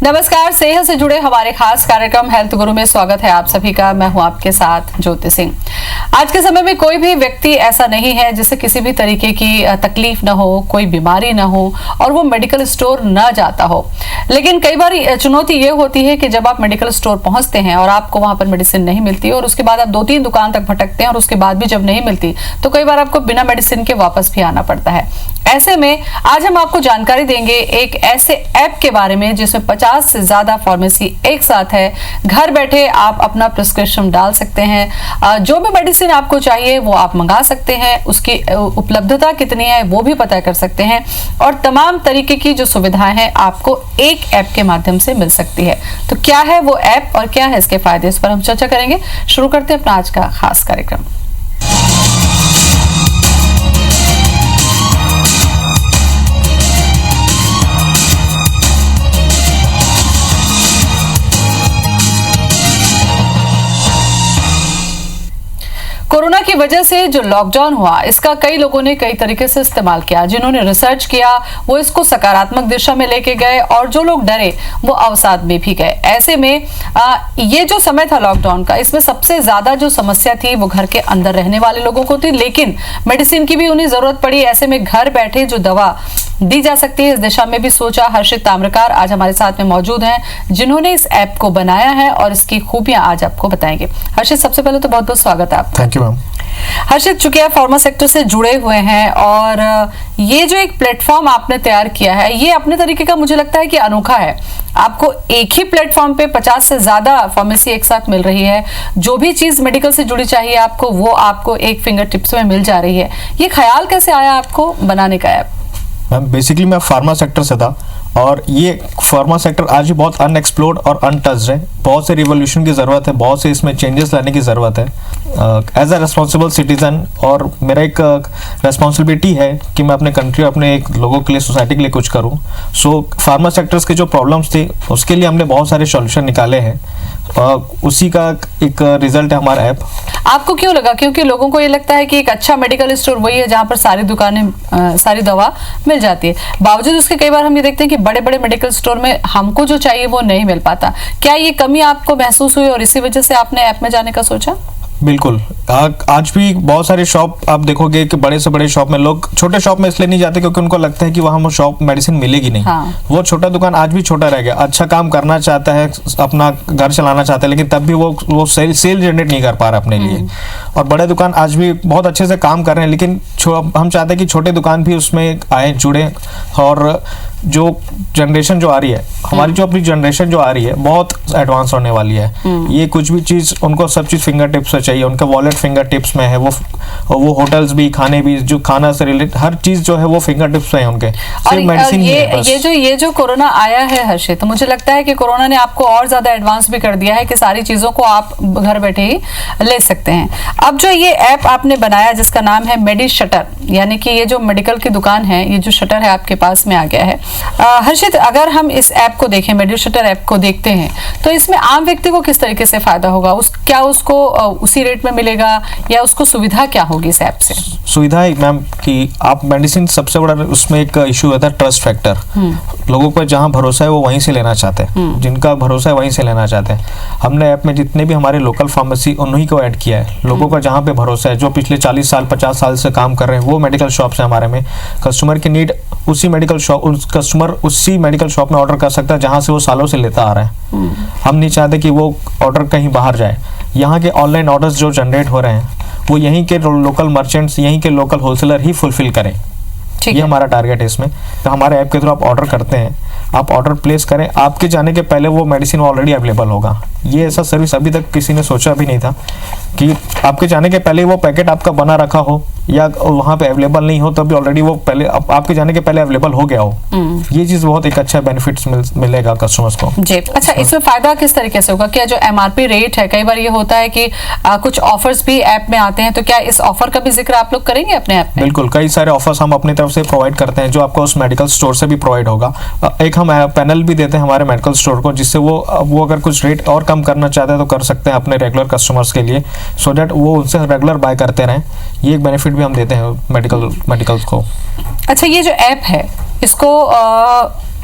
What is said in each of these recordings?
नमस्कार, सेहत से जुड़े हमारे खास कार्यक्रम हेल्थ गुरु में स्वागत है आप सभी का। मैं हूं आपके साथ ज्योति सिंह। आज के समय में कोई भी व्यक्ति ऐसा नहीं है जिसे किसी भी तरीके की तकलीफ ना हो, कोई बीमारी ना हो और वो मेडिकल स्टोर ना जाता हो। लेकिन कई बार चुनौती ये होती है कि जब आप मेडिकल स्टोर पहुंचते हैं और आपको वहां पर मेडिसिन नहीं मिलती और उसके बाद आप 2-3 दुकान तक भटकते हैं और उसके बाद भी जब नहीं मिलती तो कई बार आपको बिना मेडिसिन के वापस भी आना पड़ता है। ऐसे में आज हम आपको जानकारी देंगे एक ऐसे ऐप के बारे में जिसमें 50 से ज्यादा फार्मेसी एक साथ है। घर बैठे आप अपना प्रिस्क्रिप्शन डाल सकते हैं, जो भी मेडिसिन आपको चाहिए वो आप मंगा सकते हैं, उसकी उपलब्धता कितनी है वो भी पता कर सकते हैं और तमाम तरीके की जो सुविधाएं हैं आपको एक ऐप के माध्यम से मिल सकती है। तो क्या है वो ऐप और क्या है इसके फायदे, इस पर हम चर्चा करेंगे। शुरू करते हैं अपना आज का खास कार्यक्रम। कोरोना की वजह से जो लॉकडाउन हुआ इसका कई लोगों ने कई तरीके से इस्तेमाल किया। जिन्होंने रिसर्च किया वो इसको सकारात्मक दिशा में लेके गए और जो लोग डरे वो अवसाद में भी गए। ऐसे में ये जो समय था लॉकडाउन का, इसमें सबसे ज्यादा जो समस्या थी वो घर के अंदर रहने वाले लोगों को थी, लेकिन मेडिसिन की भी उन्हें जरूरत पड़ी। ऐसे में घर बैठे जो दवा दी जा सकती है इस दिशा में भी सोचा। हर्षित ताम्रकार आज हमारे साथ में मौजूद हैं जिन्होंने इस ऐप को बनाया है और इसकी खूबियां आज आपको बताएंगे। हर्षित, सबसे पहले तो बहुत बहुत स्वागत है आपका। Thank you ma'am. हर्षित, चूंकि आप फार्मा सेक्टर से जुड़े हुए हैं और ये जो एक प्लेटफॉर्म आपने तैयार किया है ये अपने तरीके का मुझे लगता है कि अनोखा है। आपको एक ही प्लेटफॉर्म पे 50 से ज्यादा फार्मेसी एक साथ मिल रही है। जो भी चीज मेडिकल से जुड़ी चाहिए आपको वो आपको एक फिंगर टिप्स में मिल जा रही है। ये ख्याल कैसे आया आपको बनाने का ऐप? मैम बेसिकली मैं फार्मा सेक्टर से था और ये फार्मा सेक्टर आज भी बहुत अनएक्सप्लोर्ड और अनटच्ड है। बहुत से रिवोल्यूशन की ज़रूरत है, बहुत से इसमें चेंजेस लाने की ज़रूरत है। एज अ रिस्पॉन्सिबल सिटीजन और मेरा एक रिस्पॉन्सिबिलिटी है कि मैं अपने कंट्री, अपने एक लोगों के लिए, सोसाइटी के लिए कुछ करूं। सो फार्मा सेक्टर्स के जो प्रॉब्लम्स थे उसके लिए हमने बहुत सारे सॉल्यूशन निकाले हैं। उसी का एक रिजल्ट है हमारा ऐप। आपको क्यों लगा? क्योंकि लोगों को ये लगता है कि एक अच्छा मेडिकल स्टोर वही है जहां पर सारी दुकानें सारी दवा मिल जाती है। बावजूद उसके कई बार हम ये देखते हैं कि बड़े बड़े मेडिकल स्टोर में हमको जो चाहिए वो नहीं मिल पाता। क्या ये कमी आपको महसूस हुई और इसी वजह से आपने ऐप में जाने का सोचा? बिल्कुल। आज भी बहुत सारे शॉप आप देखोगे कि बड़े से बड़े शॉप में लोग छोटे शॉप में इसलिए नहीं जाते क्योंकि उनको लगता है कि वहाँ शॉप मेडिसिन मिलेगी नहीं। हाँ। वो छोटा दुकान आज भी छोटा रह गया, अच्छा काम करना चाहता है, अपना घर चलाना चाहता है, लेकिन तब भी वो सेल जनरेट नहीं कर पा रहा अपने लिए। और बड़े दुकान आज भी बहुत अच्छे से काम कर रहे हैं, लेकिन हम चाहते हैं कि छोटे दुकान भी उसमें आए, जुड़े। और जो जनरेशन जो आ रही है, हमारी जो अपनी जनरेशन जो आ रही है बहुत एडवांस होने वाली है। ये कुछ भी चीज उनको सब चीज फिंगर टिप्स पे चाहिए, उनका वॉलेट फिंगर टिप्स में है। वो होटल्स भी, खाने भी, जो खाना से रिलेटेड हर चीज जो है वो फिंगर टिप्स पे है उनके। और मेडिसिन ये जो कोरोना आया है हर्षित, तो मुझे लगता है कि कोरोना ने आपको और ज्यादा एडवांस भी कर दिया है कि सारी चीजों को आप घर बैठे ही ले सकते हैं। अब जो ये ऐप आपने बनाया जिसका नाम है मेडी शटर, यानी कि ये जो मेडिकल की दुकान है, ये जो शटर है आपके पास में आ गया है। हर्षित, अगर हम इस ऐप को देखें, मेडी शटर ऐप को देखते हैं, तो इसमें आम व्यक्ति को किस तरीके से फायदा होगा? क्या उसको उसी रेट में मिलेगा या उसको सुविधा क्या होगी इस ऐप से? सुविधा है मैम कि आप मेडिसिन, सबसे बड़ा उसमें एक इशू होता है ट्रस्ट फैक्टर। लोगों पर जहाँ भरोसा है वो वहीं से लेना चाहते हैं, जिनका भरोसा है वहीं से लेना चाहते हैं। हमने ऐप में जितने भी हमारे लोकल फार्मेसी उन्हीं को ऐड किया है। लोगों का जहाँ पे भरोसा है, जो पिछले 40 साल 50 साल से काम कर रहे हैं, वो मेडिकल शॉप से हमारे में कस्टमर की नीड उसी मेडिकल शॉप, कस्टमर उसी मेडिकल शॉप में ऑर्डर कर सकता है जहाँ से वो सालों से लेता आ रहा है। हम नहीं चाहते कि वो ऑर्डर कहीं बाहर जाए। यहाँ के ऑनलाइन ऑर्डर्स जो जनरेट हो रहे हैं वो यहीं के लोकल मर्चेंट्स, यहीं के लोकल होलसेलर ही फुलफिल करें। ये हमारा टारगेट है इसमें। तो हमारे ऐप के थ्रू आप ऑर्डर करते हैं, आप ऑर्डर प्लेस करें, आपके जाने के पहले वो मेडिसिन ऑलरेडी अवेलेबल होगा। ये ऐसा सर्विस अभी तक किसी ने सोचा भी नहीं था कि आपके जाने के पहले वो पैकेट आपका बना रखा हो या वहाँ पे अवेलेबल नहीं हो, तभी ऑलरेडी वो पहले आपके जाने के पहले अवेलेबल हो गया हो। ये चीज बहुत एक अच्छा बेनिफिट्स मिलेगा कस्टमर्स को जी। अच्छा, इसमें फायदा किस तरीके से होगा? क्या जो MRP रेट है, कई बार ये होता है कि कुछ ऑफर्स भी ऐप में आते हैं, तो क्या इस ऑफर का भी जिक्र आप लोग करेंगे अपने ऐप में? बिल्कुल, कई सारे ऑफर्स हम अपनी तरफ से प्रोवाइड करते हैं जो आपको उस मेडिकल स्टोर से भी प्रोवाइड होगा। एक हम पैनल भी देते हैं हमारे मेडिकल स्टोर को, जिससे वो अगर कुछ रेट और कम करना चाहते हैं तो कर सकते हैं अपने रेगुलर कस्टमर्स के लिए, सो दैट वो उनसे रेगुलर बाय करते रहें। ये एक बेनिफिट भी हम देते हैं मेडिकल्स को। अच्छा, ये जो ऐप है इसको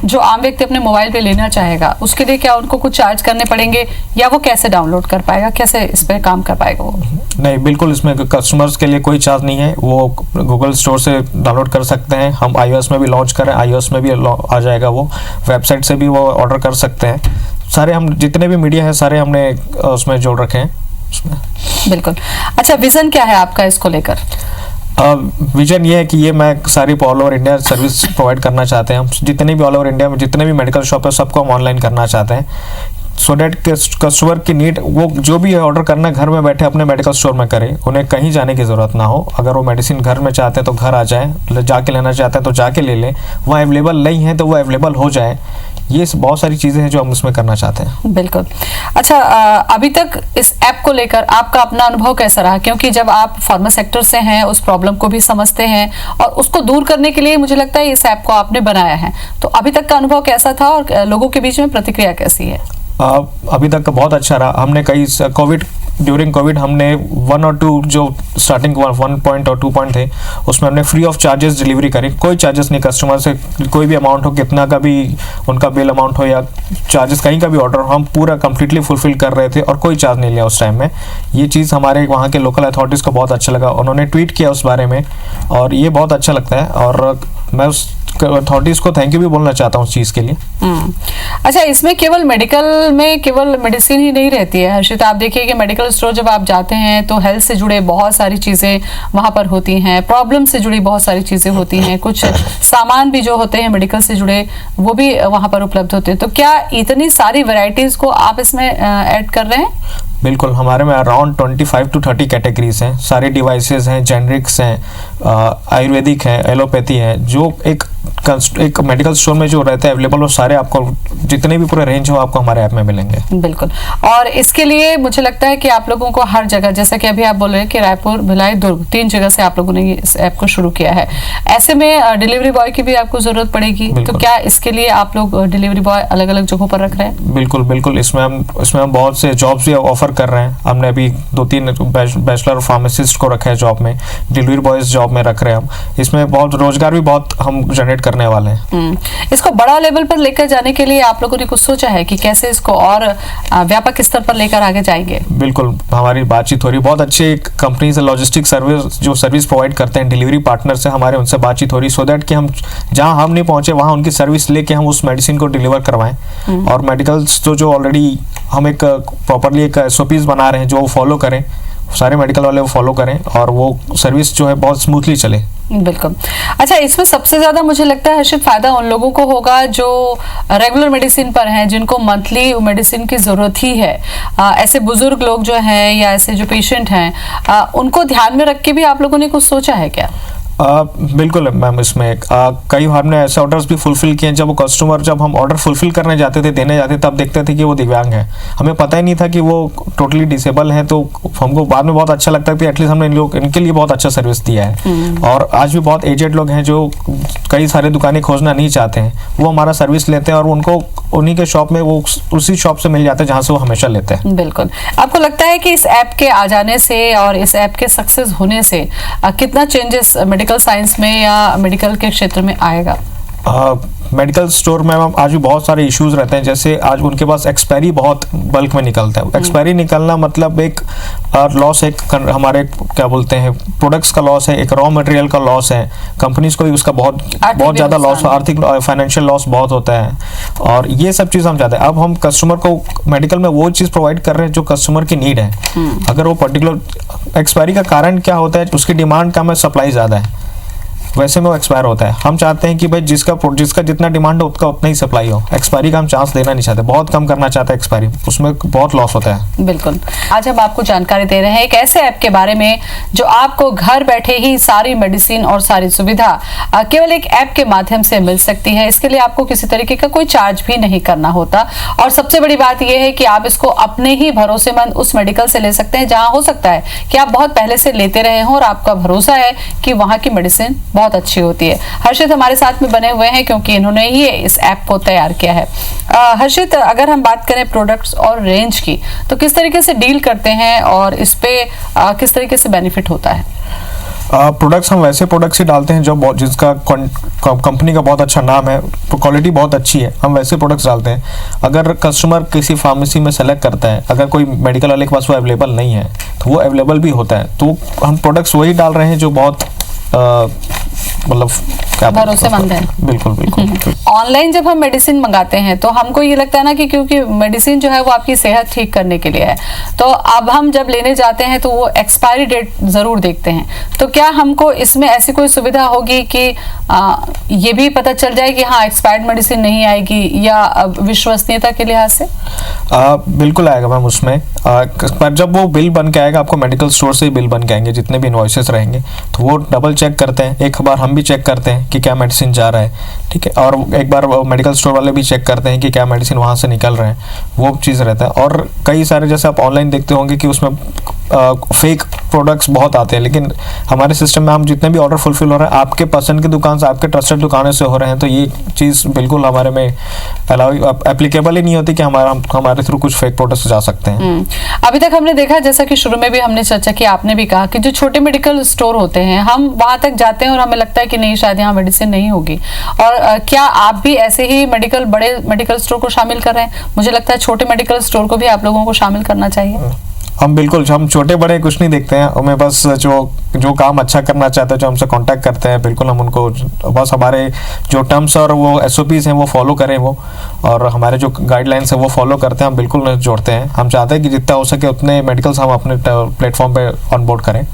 जो आम व्यक्ति अपने मोबाइल पे लेना चाहेगा उसके लिए क्या उनको कुछ चार्ज करने पड़ेंगे, या वो कैसे डाउनलोड कर पाएगा, कैसे इस पे काम कर पाएगा वो? नहीं, बिल्कुल इसमें कस्टमर्स के लिए कोई चार्ज नहीं है, वो गूगल स्टोर से डाउनलोड कर सकते हैं। हम iOS में भी लॉन्च करें, iOS में भी आ जाएगा, वो वेबसाइट से भी वो ऑर्डर कर सकते हैं। सारे हम जितने भी मीडिया है सारे हमने उसमें जोड़ रखे हैं उसमें। बिल्कुल। अच्छा, विजन क्या है आपका इसको लेकर? विजन ये है कि ये मैं सारी all over India service provide करना चाहते हैं। हम जितने भी ऑल ओवर इंडिया में जितने भी मेडिकल शॉप है सबको हम ऑनलाइन करना चाहते हैं, सो डैट कस्टमर की नीड, वो जो भी ऑर्डर करना है घर में बैठे अपने मेडिकल स्टोर में करे, उन्हें कहीं जाने की ज़रूरत ना हो। अगर वो मेडिसिन घर में चाहते हैं तो घर आ जाए, जाके लेना चाहते हैं तो जाके ले लें, वहाँ अवेलेबल नहीं है तो वो अवेलेबल हो जाए। ये बहुत सारी चीज़ें हैं जो हम इसमें करना चाहते हैं। बिल्कुल। अच्छा, अभी तक इस ऐप को लेकर आपका अपना अनुभव कैसा रहा? क्योंकि जब आप फार्मा सेक्टर से हैं, उस प्रॉब्लम को भी समझते हैं और उसको दूर करने के लिए मुझे लगता है इस ऐप को आपने बनाया है, तो अभी तक का अनुभव कैसा था और लोगों के बीच में प्रतिक्रिया कैसी है? अभी तक बहुत अच्छा रहा। हमने ड्यूरिंग कोविड हमने 1 और 2 जो स्टार्टिंग 1 पॉइंट और 2 पॉइंट थे उसमें हमने फ्री ऑफ चार्जेस डिलीवरी करी। कोई चार्जेस नहीं, कस्टमर से कोई भी अमाउंट हो, कितना का भी उनका बिल अमाउंट हो या चार्जेस कहीं का भी ऑर्डर, हम पूरा कम्प्लीटली फुलफिल कर रहे थे और कोई चार्ज नहीं लिया उस टाइम में। ये चीज़ हमारे वहाँ के लोकल अथॉरिटीज़ को बहुत अच्छा लगा, उन्होंने ट्वीट किया उस बारे में और ये बहुत अच्छा लगता है और मैं उस अथॉरिटीज़ को थैंक यू भी बोलना चाहता हूँ उस चीज़ के लिए। अच्छा, इसमें केवल मेडिकल में केवल मेडिसिन ही नहीं रहती है हर्षित। आप देखिए कि मेडिकल स्टोर जब आप जाते हैं तो हेल्थ से जुड़े बहुत सारी चीज़ें वहाँ पर होती हैं, प्रॉब्लम से जुड़ी बहुत सारी चीज़ें होती हैं, कुछ सामान भी जो होते हैं मेडिकल से जुड़े वो भी वहाँ पर उपलब्ध होते हैं। तो क्या इतनी सारी वैरायटीज़ को आप इसमें ऐड कर रहे हैं? बिल्कुल, हमारे में अराउंड 25 to 30 कैटेगरीज हैं। सारे डिवाइसेस हैं, जेनरिक्स हैं, आयुर्वेदिक हैं, एलोपैथी है, जो एक मेडिकल स्टोर में जो रहते हैं अवेलेबल, वो सारे आपको जितने भी पूरे रेंज हो आपको हमारे ऐप में मिलेंगे। बिल्कुल। और इसके लिए मुझे लगता है कि आप लोगों को हर जगह, जैसा कि अभी आप बोल रहे हैं कि रायपुर, भिलाई, दुर्ग, 3 जगह से आप लोगों ने इस ऐप को शुरू किया है। ऐसे में डिलीवरी बॉय की भी आपको जरूरत पड़ेगी, तो क्या इसके लिए आप लोग डिलीवरी बॉय अलग अलग जगहों पर रख रहे हैं? बिल्कुल बिल्कुल, इसमें हम बहुत से जॉब्स भी ऑफर कर रहे हैं। हमने अभी 2-3 बैचलर फार्मासिस्ट को रखा है जॉब में, डिलीवरी बॉयज जॉब में रख रहे हैं हम। इसमें बहुत रोजगार भी बहुत हम जनरेट करने वाले हैं। इसको बड़ा लेवल पर लेकर जाने के लिए आप लोगों ने कुछ सोचा है कि कैसे इसको और व्यापक स्तर पर लेकर आगे जाएंगे? बिल्कुल, हमारी बातचीत हो रही, बहुत अच्छे कंपनी से लॉजिस्टिक सर्विस प्रोवाइड करते हैं डिलीवरी पार्टनर से, हमारे उनसे बातचीत हो रही, सो दैट कि हम जहां हम नहीं पहुंचे वहां उनकी सर्विस लेके हम उस मेडिसिन को डिलीवर करवाएं। और मेडिकल्स जो ऑलरेडी हम एक प्रॉपरली एक SOPs बना रहे हैं जो वो फॉलो करें, सारे मेडिकल वाले वो फॉलो करें और वो सर्विस जो है बहुत स्मूथली चले। बिल्कुल। अच्छा, इसमें सबसे ज्यादा मुझे लगता है हर्षित फायदा उन लोगों को होगा जो रेगुलर मेडिसिन पर हैं, जिनको मंथली मेडिसिन की जरूरत ही है। ऐसे बुजुर्ग लोग जो हैं या ऐसे जो पेशेंट हैं, उनको ध्यान में रख के भी आप लोगों ने कुछ सोचा है क्या? बिल्कुल मैम, इसमें कई हमने ऐसे ऑर्डर्स भी फुलफिल किए जब वो कस्टमर, जब हम ऑर्डर फुलफिल करने जाते थे, देने जाते तब देखते थे कि वो दिव्यांग है। हमें पता ही नहीं था कि वो टोटली डिसेबल है, तो हमको बाद में बहुत अच्छा लगता है कि एटलीस्ट हमने इनके लिए बहुत अच्छा सर्विस दिया है। और आज भी बहुत एजेड लोग हैं जो कई सारे दुकानें खोजना नहीं चाहते हैं, वो हमारा सर्विस लेते हैं और उनको उन्हीं के शॉप में, वो उसी शॉप से मिल जाते हैं जहाँ से वो हमेशा लेते हैं। बिल्कुल। आपको लगता है कि इस ऐप के आ जाने से और इस ऐप के सक्सेस होने से कितना चेंजेस मेडिकल साइंस में या मेडिकल के क्षेत्र में आएगा? मेडिकल स्टोर में आज भी बहुत सारे इश्यूज रहते हैं, जैसे आज उनके पास एक्सपायरी बहुत बल्क में निकलता है। एक्सपायरी निकलना मतलब एक लॉस, एक हमारे क्या बोलते हैं प्रोडक्ट्स का लॉस है, एक रॉ मटेरियल का लॉस है, कंपनीज को भी उसका बहुत ज़्यादा लॉस, आर्थिक फाइनेंशियल लॉस बहुत होता है। और ये सब चीज़ हम चाहते हैं। अब हम कस्टमर को मेडिकल में वो चीज़ प्रोवाइड कर रहे हैं जो कस्टमर की नीड है। अगर वो पर्टिकुलर एक्सपायरी का कारण क्या होता है, उसकी डिमांड कम है, सप्लाई ज़्यादा है, वैसे में वो एक्सपायर होता है। हम चाहते हैं कि भाई जिसका जितना डिमांड हो उसका उतना ही सप्लाई हो। एक्सपायरी का हम चांस देना नहीं चाहते, बहुत कम करना चाहते हैं एक्सपायरी, उसमें बहुत लॉस होता है। बिल्कुल। आज हम आपको जानकारी दे रहे हैं एक ऐसे ऐप के बारे में जो आपको घर बैठे ही सारी मेडिसिन और सारी सुविधा केवल एक ऐप के माध्यम से मिल सकती है। इसके लिए आपको किसी तरीके का कोई चार्ज भी नहीं करना होता। और सबसे बड़ी बात यह है कि आप इसको अपने ही भरोसेमंद उस मेडिकल से ले सकते हैं जहां हो सकता है कि आप बहुत पहले से लेते रहे हों और आपका भरोसा है कि वहां की मेडिसिन बहुत अच्छी होती है। हर्षित हमारे साथ में बने हुए हैं क्योंकि इन्होंने ही इस ऐप को तैयार किया है। हर्षित, अगर हम बात करें प्रोडक्ट्स और रेंज की, तो किस तरीके से डील करते हैं और इस पे किस तरीके से बेनिफिट होता है? प्रोडक्ट्स हम वैसे प्रोडक्ट्स ही डालते हैं जो जिसका कंपनी का बहुत अच्छा नाम है, क्वालिटी बहुत अच्छी है, हम वैसे प्रोडक्ट्स डालते हैं। अगर कस्टमर किसी फार्मेसी में सेलेक्ट करता है, अगर कोई मेडिकल वाले के पास वो अवेलेबल नहीं है तो वो अवेलेबल भी होता है, तो हम प्रोडक्ट्स वही डाल रहे हैं जो बहुत मतलब भरोसेमंद है। बिल्कुल बिल्कुल। ऑनलाइन जब हम मेडिसिन मंगाते हैं तो हमको ये लगता है ना कि क्योंकि मेडिसिन जो है वो आपकी सेहत ठीक करने के लिए है, तो अब हम जब लेने जाते हैं तो वो एक्सपायरी डेट जरूर देखते हैं। तो क्या हमको इसमें ऐसी कोई सुविधा होगी कि ये भी पता चल जाए कि हाँ एक्सपायर्ड मेडिसिन नहीं आएगी, या विश्वसनीयता के लिहाज से? बिल्कुल आएगा मैम उसमें। पर जब वो बिल बन के आएगा, आपको मेडिकल स्टोर से ही बिल बन के आएंगे, जितने भी इनवॉइसेस रहेंगे तो वो डबल चेक करते हैं। एक बार हम भी चेक करते हैं कि क्या मेडिसिन जा रहा है, ठीक है, और एक बार मेडिकल स्टोर वाले भी चेक करते हैं कि क्या मेडिसिन वहाँ से निकल रहे हैं, वो चीज़ रहता है। और कई सारे जैसे आप ऑनलाइन देखते होंगे कि उसमें फेक प्रोडक्ट्स बहुत आते हैं, लेकिन हमारे सिस्टम में हम जितने भी ऑर्डर फुलफिल हो रहे हैं आपके पसंद की दुकान से, आपके ट्रस्टेड दुकानों से हो रहे हैं, तो ये चीज़ बिल्कुल हमारे में एप्लीकेबल ही नहीं होती कि हमारे थ्रू कुछ फेक प्रोडक्ट्स जा सकते हैं। अभी तक हमने देखा, जैसा कि शुरू में भी हमने चर्चा की, आपने भी कहा कि जो छोटे मेडिकल स्टोर होते हैं हम वहां तक जाते हैं और हमें लगता है कि नहीं शायद यहाँ मेडिसिन नहीं होगी। और क्या आप भी ऐसे ही बड़े मेडिकल स्टोर को शामिल कर रहे हैं? मुझे लगता है छोटे मेडिकल स्टोर को भी आप लोगों को शामिल करना चाहिए। हम छोटे बड़े कुछ नहीं देखते हैं, हमें बस जो काम अच्छा करना चाहते हैं, जो हमसे कांटेक्ट करते हैं, बिल्कुल हम उनको बस हमारे जो टर्म्स और वो SOPs हैं वो फॉलो करें, वो और हमारे जो गाइडलाइंस है वो फॉलो करते हैं, हम बिल्कुल जोड़ते हैं। हम चाहते हैं कि जितना हो सके उतने मेडिकल्स हम अपने प्लेटफॉर्म पे ऑनबोर्ड करें।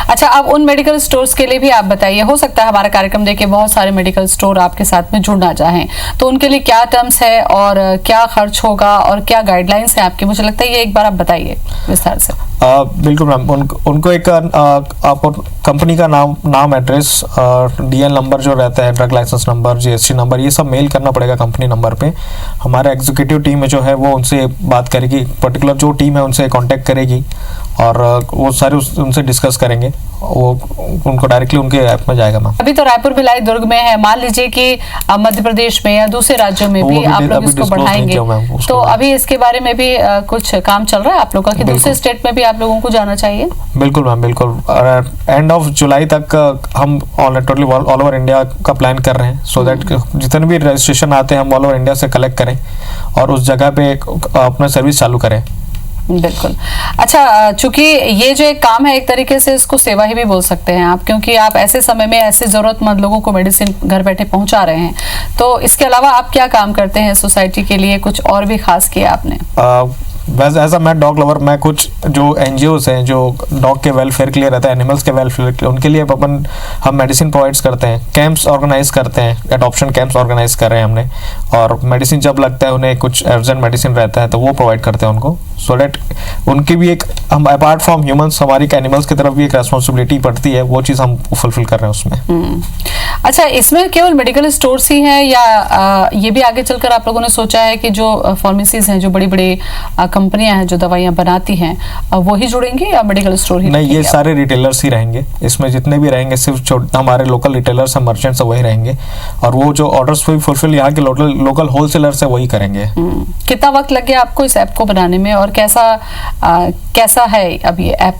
अच्छा, अब उन मेडिकल स्टोर्स के लिए भी आप बताइए, हो सकता है हमारा कार्यक्रम देख के बहुत सारे मेडिकल स्टोर आपके साथ में जुड़ना चाहें, तो उनके लिए क्या टर्म्स है और क्या खर्च होगा और क्या गाइडलाइंस है आपकी? मुझे लगता है ये एक बार आप बताइए विस्तार से। बिल्कुल मैम, उनको एक आप कंपनी का नाम एड्रेस, DL नंबर जो रहता है, drug licence number, GST number, ये सब मेल करना पड़ेगा कंपनी नंबर पे। हमारे एग्जीक्यूटिव टीम में जो है वो उनसे बात करेगी, पर्टिकुलर जो टीम है उनसे कांटेक्ट करेगी और वो सारे उनसे डिस्कस करेंगे, वो उनको डायरेक्टली उनके ऐप में जाएगा मैम। अभी तो रायपुर, भिलाई, दुर्ग में है, मान लीजिए कि मध्य प्रदेश में या दूसरे राज्यों में भी आप लोग इसको बढ़ाएंगे, तो अभी इसके बारे में भी कुछ काम चल रहा है आप लोगों का कि दूसरे स्टेट में भी आप लोगों को जाना चाहिए? बिल्कुल मैम, बिल्कुल। एंड ऑफ जुलाई तक हम टोटली ऑल ओवर इंडिया का प्लान कर रहे हैं, सो दैट जितने भी रजिस्ट्रेशन आते हैं हम ऑल ओवर इंडिया से कलेक्ट करें और उस जगह पे अपना सर्विस चालू करें। बिल्कुल। अच्छा, चूंकि ये जो एक काम है, एक तरीके से इसको सेवा ही भी बोल सकते हैं आप, क्योंकि आप ऐसे समय में ऐसे जरूरतमंद लोगों को मेडिसिन घर बैठे पहुंचा रहे हैं। तो इसके अलावा आप क्या काम करते हैं सोसाइटी के लिए? कुछ और भी खास किया आपने? वैसे एज अ मैं डॉग लवर, मैं कुछ जो NGOs हैं जो डॉग के वेलफेयर के लिए रहता है, एनिमल्स के वेलफेयर के लिए, उनके लिए हम मेडिसिन प्रोवाइड्स करते हैं, कैंप्स ऑर्गेनाइज करते हैं, एडॉप्शन कैंप्स ऑर्गेनाइज कर रहे हैं हमने, और मेडिसिन जब लगता है उन्हें कुछ अर्जेंट मेडिसिन रहता है तो वो प्रोवाइड करते हैं उनको, सो दैट उनकी भी एक, हम अपार्ट फ्रॉम ह्यूमंस हमारी एनिमल्स की तरफ भी एक रेस्पॉन्सिबिलिटी पड़ती है, वो चीज़ हम फुलफिल कर रहे हैं उसमें। अच्छा, इसमें केवल मेडिकल स्टोर्स ही हैं या ये भी आगे चलकर आप लोगों ने सोचा है कि जो फार्मेसीज हैं, जो बड़ी बड़ी कंपनियां हैं जो दवाइयां बनाती हैं, वो ही जुड़ेंगे या मेडिकल स्टोर ही? नहीं, ये सारे रिटेलर्स ही रहेंगे इसमें, जितने भी रहेंगे सिर्फ हमारे लोकल रिटेलर्स हैं, मर्चेंट्स वही रहेंगे, और वो जो ऑर्डर्स भी फुलफिल यहाँ के लोकल होलसेलर्स है वही करेंगे। कितना वक्त लग गया आपको इस ऐप को बनाने में और कैसा है अब ये ऐप?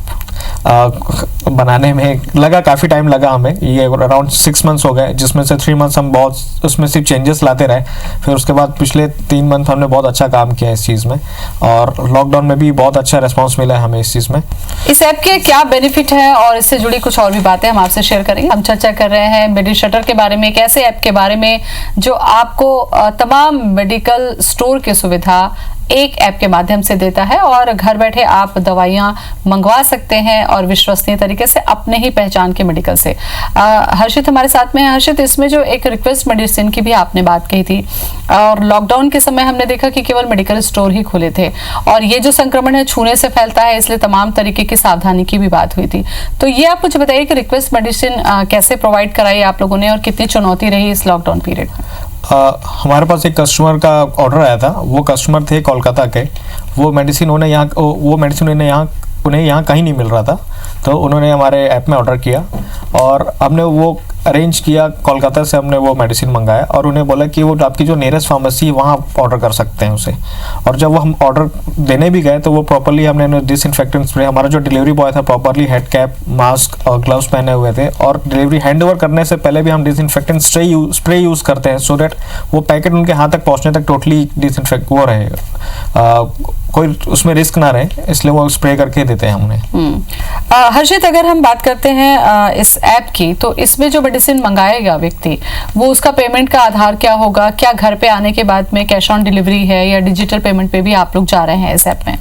बनाने में लगा काफ़ी टाइम लगा हमें, ये अराउंड 6 मंथ्स हो गए, जिसमें से 3 मंथ्स हम बहुत उसमें सिर्फ चेंजेस लाते रहे, फिर उसके बाद पिछले 3 मंथ हमने बहुत अच्छा काम किया इस चीज़ में, और लॉकडाउन में भी बहुत अच्छा रिस्पांस मिला है हमें इस चीज़ में। इस ऐप के क्या बेनिफिट है और इससे जुड़ी कुछ और भी बातें हम आपसे शेयर करेंगे। हम चर्चा कर रहे हैं मेडिशटर के बारे में, एक ऐसे ऐप के बारे में जो आपको तमाम मेडिकल स्टोर की सुविधा एक ऐप के माध्यम से देता है और घर बैठे आप दवाइयां मंगवा सकते हैं और विश्वसनीय तरीके से अपने ही पहचान के मेडिकल से। हर्षित हमारे साथ में है। हर्षित, इसमें जो एक रिक्वेस्ट मेडिसिन की भी आपने बात कही थी, और लॉकडाउन के समय हमने देखा कि केवल मेडिकल स्टोर ही खुले थे और ये जो संक्रमण है छूने से फैलता है, इसलिए तमाम तरीके की सावधानी की भी बात हुई थी। तो ये आप मुझे बताइए कि रिक्वेस्ट मेडिसिन कैसे प्रोवाइड कराई आप लोगों ने और कितनी चुनौती रही इस लॉकडाउन पीरियड में? हमारे पास एक कस्टमर का ऑर्डर आया था, वो कस्टमर थे कोलकाता के, वो मेडिसिन उन्हें यहाँ कहीं नहीं मिल रहा था, तो उन्होंने हमारे ऐप में ऑर्डर किया और हमने वो अरेंज किया, कोलकाता से हमने वो मेडिसिन मंगाया और उन्हें बोला कि वो आपकी जो नियरेस्ट फार्मेसी है वहाँ ऑर्डर कर सकते हैं उसे। और जब वो हम ऑर्डर देने भी गए तो वो प्रॉपर्ली हमने डिसइंफेक्टेंट स्प्रे, हमारा जो डिलीवरी बॉय था प्रॉपर्ली हेड कैप, मास्क और ग्लव्स पहने हुए थे, और डिलीवरी हैंड ओवर करने से पहले भी हम डिसइंफेक्टेंट स्प्रे यूज़ करते हैं सो दैट वो पैकेट उनके हाथ तक पहुँचने तक टोटली डिसइंफेक्ट वो रहेगा, कोई उसमें रिस्क ना रहे, इसलिए वो स्प्रे करके देते हैं हमने। हर्षित, अगर हम बात करते हैं इस ऐप की, तो इसमें जो मेडिसिन मंगाएगा व्यक्ति, वो उसका पेमेंट का आधार क्या होगा? क्या घर पे आने के बाद में कैश ऑन डिलीवरी है या डिजिटल पेमेंट पे भी आप लोग जा रहे हैं इस ऐप में?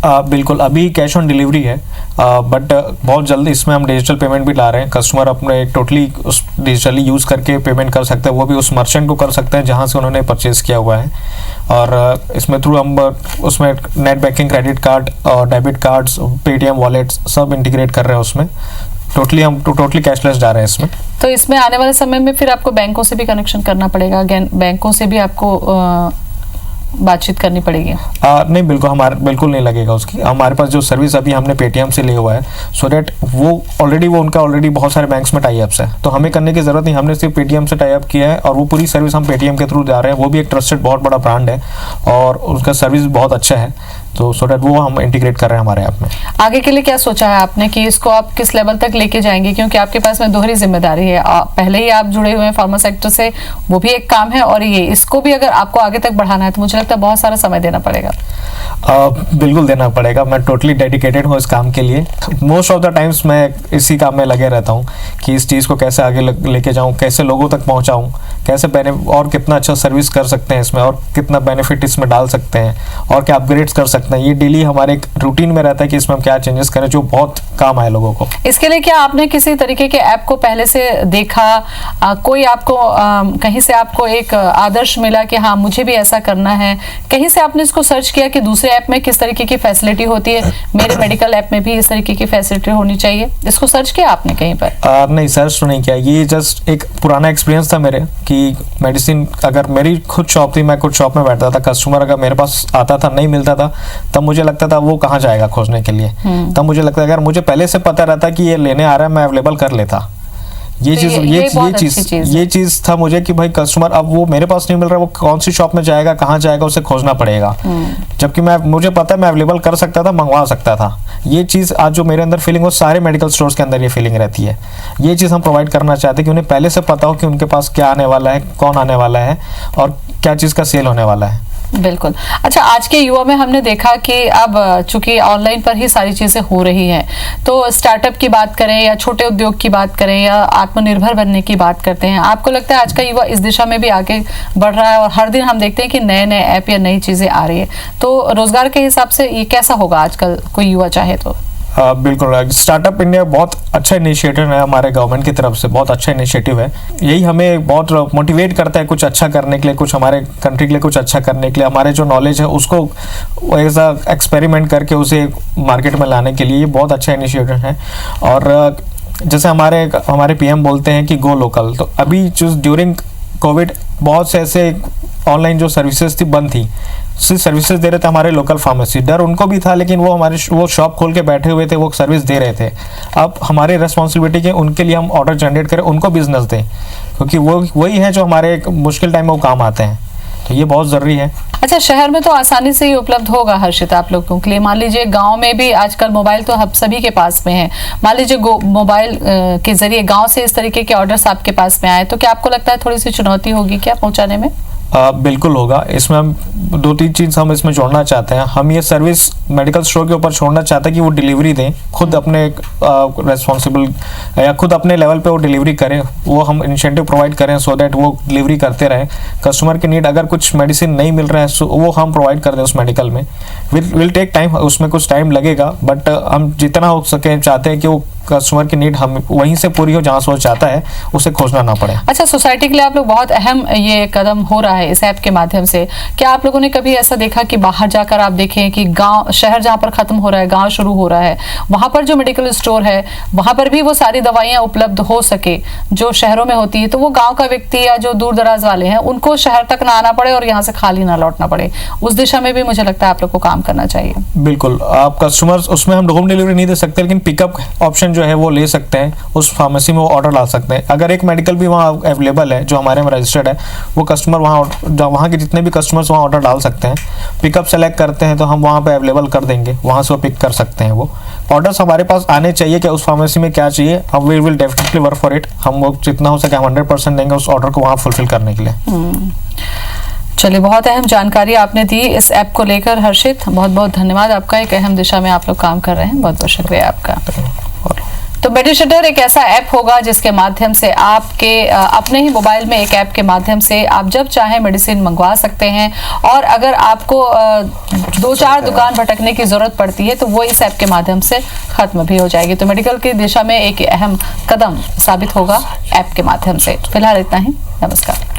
बिल्कुल, अभी कैश ऑन डिलीवरी है, बट बहुत जल्दी इसमें हम डिजिटल पेमेंट भी ला रहे हैं। कस्टमर अपने टोटली उस डिजिटली यूज़ करके पेमेंट कर सकते हैं, वो भी उस मर्चेंट को कर सकते हैं जहां से उन्होंने परचेज़ किया हुआ है। और इसमें थ्रू हम उसमें नेट बैंकिंग, क्रेडिट कार्ड और डेबिट कार्ड्स, पेटीएम वॉलेट्स सब इंटीग्रेट कर रहे हैं उसमें। टोटली कैशलेस जा रहे हैं इसमें। तो इसमें आने वाले समय में फिर आपको बैंकों से भी कनेक्शन करना पड़ेगा, अगेन बैंकों से भी आपको बातचीत करनी पड़ेगी? नहीं, बिल्कुल नहीं लगेगा उसकी। हमारे पास जो सर्विस अभी हमने पेटीएम से लिया हुआ है, सो दैट वो उनका ऑलरेडी बहुत सारे बैंक्स में टाई अप्स है, तो हमें करने की जरूरत नहीं, हमने सिर्फ पेटीएम से टाई अप किया है और वो पूरी सर्विस हम पेटीएम के थ्रू जा रहे हैं। वो भी एक ट्रस्टेड बहुत बड़ा ब्रांड है और उसका सर्विस बहुत अच्छा है, तो सो दैट वो हम इंटीग्रेट कर रहे हैं हमारे ऐप में। आगे के लिए क्या सोचा है आपने कि इसको आप किस लेवल तक लेके जाएंगे? क्योंकि आपके पास में दोहरी जिम्मेदारी है, पहले ही आप जुड़े हुए हैं फार्मा सेक्टर से, वो भी एक काम है, और ये इसको भी अगर आपको आगे तक बढ़ाना है तो मुझे लगता है बहुत सारा समय देना पड़ेगा। बिल्कुल देना पड़ेगा, मैं टोटली डेडिकेटेड हूँ इस काम के लिए। मोस्ट ऑफ द टाइम्स मैं इसी काम में लगे रहता हूँ कि इस चीज़ को कैसे आगे लेके जाऊँ, कैसे लोगों तक पहुँचाऊँ, कैसे और कितना अच्छा सर्विस कर सकते हैं इसमें, और कितना बेनिफिट इसमें डाल सकते हैं, और क्या अपग्रेड्स कर सकते हैं। ये डेली हमारे एक रूटीन में रहता है कि इसमें हम क्या चेंजेस करें जो बहुत काम आए लोगों को। इसके लिए क्या आपने किसी तरीके के ऐप को पहले से देखा? कोई आपको कहीं से आपको एक आदर्श मिला कि हाँ मुझे भी ऐसा करना है? कहीं से आपने इसको सर्च किया कि दूसरे ऐप में किस तरीके की फैसिलिटी होती है, मेरे मेडिकल ऐप में भी इस तरीके की फैसिलिटी होनी चाहिए? इसको सर्च किया आपने कहीं पर? नहीं, सर्च तो नहीं किया, ये जस्ट एक पुराना एक्सपीरियंस था मेरे कि मेडिसिन, अगर मेरी खुद शॉप थी, मैं खुद शॉप में बैठता था, कस्टमर अगर मेरे पास आता था नहीं मिलता था, तब मुझे लगता था वो कहाँ जाएगा खोजने के लिए। तब मुझे लगता है अगर मुझे पहले से पता रहता कि ये लेने आ रहा है, मैं अवेलेबल कर लेता। ये चीज था मुझे कि भाई कस्टमर अब वो मेरे पास नहीं मिल रहा, वो कौन सी शॉप में जाएगा, कहाँ जाएगा, उसे खोजना पड़ेगा। जबकि मुझे पता है मैं अवेलेबल कर सकता था, मंगवा सकता था। ये चीज आज जो मेरे अंदर फीलिंग, वो सारे मेडिकल स्टोर्स के अंदर ये फीलिंग रहती है। ये चीज हम प्रोवाइड करना चाहते हैं कि उन्हें पहले से पता हो कि उनके पास क्या आने वाला है, कौन आने वाला है और क्या चीज का सेल होने वाला है। बिल्कुल। अच्छा, आज के युवा में हमने देखा कि अब चूंकि ऑनलाइन पर ही सारी चीजें हो रही हैं, तो स्टार्टअप की बात करें या छोटे उद्योग की बात करें या आत्मनिर्भर बनने की बात करते हैं, आपको लगता है आज का युवा इस दिशा में भी आगे बढ़ रहा है? और हर दिन हम देखते हैं कि नए नए ऐप या नई चीजें आ रही है, तो रोजगार के हिसाब से ये कैसा होगा आजकल कोई युवा चाहे तो? बिल्कुल, स्टार्टअप इंडिया बहुत अच्छा इनिशिएटिव है हमारे गवर्नमेंट की तरफ से, बहुत अच्छा इनिशिएटिव है। यही हमें बहुत मोटिवेट करता है कुछ अच्छा करने के लिए, कुछ हमारे कंट्री के लिए कुछ अच्छा करने के लिए। हमारे जो नॉलेज है उसको ऐसा एक्सपेरिमेंट करके उसे मार्केट में लाने के लिए ये बहुत अच्छा इनिशिएटिव है। और जैसे हमारे पीएम बोलते हैं कि गो लोकल, तो अभी जो ड्यूरिंग कोविड बहुत से ऐसे ऑनलाइन जो सर्विसेज थी बंद थी, सिर्फ सर्विसेज दे रहे थे हमारे लोकल फार्मेसी। डर उनको भी था, लेकिन वो शॉप खोल के बैठे हुए थे, वो सर्विस दे रहे थे। अब हमारी रेस्पॉन्सिबिलिटी के उनके लिए हम ऑर्डर जनरेट करें, उनको बिजनेस दें, क्योंकि वही है जो हमारे मुश्किल टाइम में वो काम आते हैं, तो ये बहुत ज़रूरी है। अच्छा, शहर में तो आसानी से ही उपलब्ध होगा हर्षित आप लोगों के लिए। मान लीजिए गांव में भी आजकल मोबाइल तो हम सभी के पास में है, मान लीजिए मोबाइल के जरिए गांव से इस तरीके के ऑर्डर्स आपके पास में आए, तो क्या आपको लगता है थोड़ी सी चुनौती होगी क्या पहुंचाने में? बिल्कुल होगा। इसमें हम 2-3 चीज़ हम इसमें जोड़ना चाहते हैं। हम ये सर्विस मेडिकल स्टोर के ऊपर छोड़ना चाहते हैं कि वो डिलीवरी दें, खुद अपने रेस्पॉन्सिबल या खुद अपने लेवल पे वो डिलीवरी करें, वो हम इंसेंटिव प्रोवाइड करें सो दैट वो डिलीवरी करते रहें। कस्टमर की नीड, अगर कुछ मेडिसिन नहीं मिल रहा है वो हम प्रोवाइड कर दें उस मेडिकल में। विल टेक टाइम, उसमें कुछ टाइम लगेगा, बट हम जितना हो सके चाहते हैं कि वो कस्टमर की नीड हम वहीं से पूरी हो जहाँ से वो चाहता है, उसे खोजना ना पड़े। अच्छा, सोसाइटी के लिए आप लोग बहुत अहम ये कदम हो रहा है इस ऐप के माध्यम से। क्या आप लोगों ने कभी ऐसा देखा कि बाहर जाकर आप देखें कि गांव, शहर जहाँ पर खत्म हो रहा है, गांव शुरू हो रहा है, वहां पर जो मेडिकल स्टोर है वहां पर भी वो सारी दवाइयां उपलब्ध हो सके जो शहरों में होती है, तो वो गाँव का व्यक्ति या जो दूर दराज वाले हैं उनको शहर तक ना आना पड़े और यहाँ से खाली ना लौटना पड़े? उस दिशा में भी मुझे लगता है आप लोग को काम करना चाहिए। बिल्कुल, आप कस्टमर्स, उसमें हम होम डिलीवरी नहीं दे सकते, लेकिन पिकअप ऑप्शन जो है वो ले सकते हैं, उस फार्मेसी में वो ऑर्डर डाल सकते हैं। अगर एक मेडिकल भी वहाँ अवेलेबल है जो हमारे में रजिस्टर्ड है, वो कस्टमर वहाँ के जितने भी कस्टमर्स वहाँ ऑर्डर डाल सकते हैं। पिकअप सेलेक्ट करते हैं तो हम वहाँ पे अवेलेबल कर देंगे, वहाँ से वो पिक कर सकते हैं। वो ऑर्डर्स हमारे पास आने चाहिए कि उस फार्मेसी में क्या चाहिए, हम we will definitely work for it. हम वो जितना हो सके 100% देंगे उस ऑर्डर को वहाँ फुलफिल करने के लिए। चलिए, बहुत अहम जानकारी आपने दी इस ऐप को लेकर हर्षित, बहुत बहुत धन्यवाद आपका। एक अहम दिशा में आप लोग काम कर रहे हैं, बहुत बहुत शुक्रिया आपका। तो मेडिशटर एक ऐसा ऐप होगा जिसके माध्यम से आपके अपने ही मोबाइल में एक ऐप के माध्यम से आप जब चाहें मेडिसिन मंगवा सकते हैं। और अगर आपको 2-4 दुकान भटकने की जरूरत पड़ती है तो वो इस ऐप के माध्यम से खत्म भी हो जाएगी। तो मेडिकल की दिशा में एक अहम कदम साबित होगा ऐप के माध्यम से। फिलहाल इतना ही, नमस्कार।